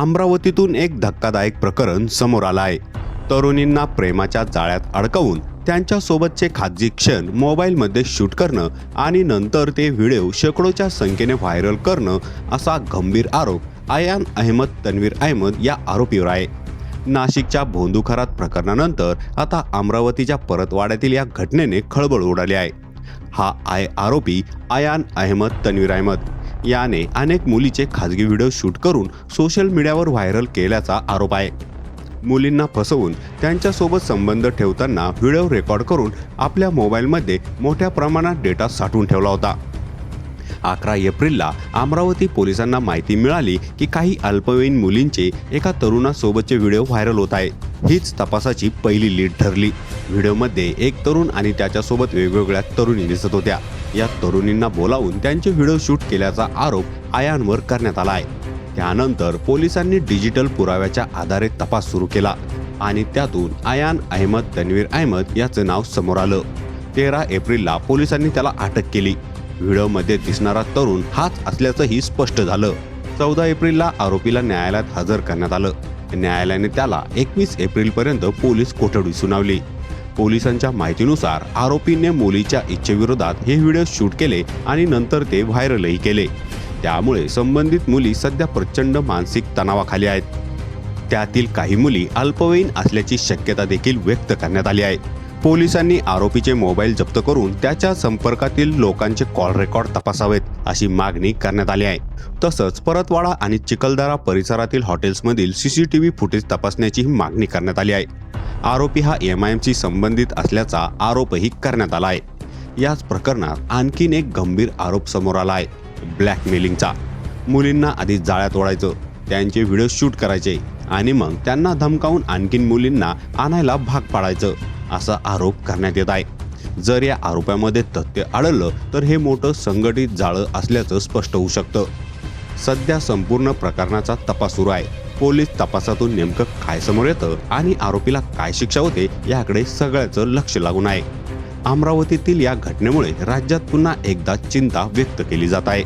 अमरावतीतून एक धक्कादायक प्रकरण समोर आलं आहे। तरुणींना प्रेमाच्या जाळ्यात अडकवून त्यांच्यासोबतचे खाजगी क्षण मोबाईलमध्ये शूट करणं आणि नंतर ते व्हिडिओ शेकडोच्या संख्येने व्हायरल करणं असा गंभीर आरोप आयान अहमद तन्वीर अहमद या आरोपीवर आहे। नाशिकच्या भोंदूखरात प्रकरणानंतर आता अमरावतीच्या परतवाड्यातील या घटनेने खळबळ उडाली आहे। हा आरोपी आयान अहमद तन्वीर अहमद याने अनेक मुलीचे खाजगी व्हिडिओ शूट करून सोशल मीडियावर व्हायरल केल्याचा आरोप आहे। मुलींना फसवून त्यांच्यासोबत संबंध ठेवताना व्हिडिओ रेकॉर्ड करून आपल्या मोबाईलमध्ये मोठ्या प्रमाणात डेटा साठवून ठेवला होता। 11 एप्रिलला अमरावती पोलिसांना माहिती मिळाली की काही अल्पवयीन मुलींचे एका तरुणासोबतचे व्हिडिओ व्हायरल होत आहे। हीच तपासाची पहिली लीड ठरली। व्हिडिओमध्ये एक तरुण आणि त्याच्यासोबत वेगवेगळ्या तरुणी दिसत होत्या। या तरुणींना बोलावून त्यांचे व्हिडिओ शूट केल्याचा आरोप आयानवर करण्यात आला आहे। त्यानंतर पोलिसांनी डिजिटल पुराव्याच्या आधारे तपास सुरू केला आणि त्यातून आयान अहमद तन्वीर अहमद याचं नाव समोर आलं। 13 एप्रिलला पोलिसांनी त्याला अटक केली। व्हिडिओमध्ये दिसणारा तरुण हाच असल्याचंही स्पष्ट झालं। 14 एप्रिलला आरोपीला न्यायालयात हजर करण्यात आलं। न्यायालयाने त्याला 21 एप्रिलपर्यंत पोलीस कोठडी सुनावली। पोलिसांच्या माहितीनुसार आरोपीने मुलीच्या इच्छेविरोधात हे व्हिडिओ शूट केले आणि नंतर ते व्हायरलही केले। त्यामुळे संबंधित मुली सध्या प्रचंड मानसिक तणावाखाली आहेत। त्यातील काही मुली अल्पवयीन असल्याची शक्यता देखील व्यक्त करण्यात आली आहे। पोलिसांनी आरोपीचे मोबाईल जप्त करून त्याच्या संपर्कातील लोकांचे कॉल रेकॉर्ड तपासावेत अशी मागणी करण्यात आली आहे। तसंच परतवाडा आणि चिखलदरा परिसरातील हॉटेल्समधील सीसीटीव्ही फुटेज तपासण्याची मागणी करण्यात आली आहे। आरोपी हा MIMशी संबंधित असल्याचा आरोपही करण्यात आला आहे। याच प्रकरणात आणखीन एक गंभीर आरोप समोर आला आहे, ब्लॅकमेलिंगचा। मुलींना आधी जाळ्यात ओढायचं, त्यांचे व्हिडिओ शूट करायचे आणि मग त्यांना धमकावून आणखीन मुलींना आणायला भाग पाडायचं असा आरोप करण्यात येत आहे। जर या आरोपामध्ये तथ्य आढळलं तर हे मोठं संघटित जाळं असल्याचं स्पष्ट होऊ शकतं। सध्या संपूर्ण प्रकरणाचा तपास सुरू आहे। पोलीस तपासातून नेमकं काय समोर येतं आणि आरोपीला काय शिक्षा होते याकडे सगळ्याचं लक्ष लागून आहे। अमरावतीतील या घटनेमुळे राज्यात पुन्हा एकदा चिंता व्यक्त केली जात आहे।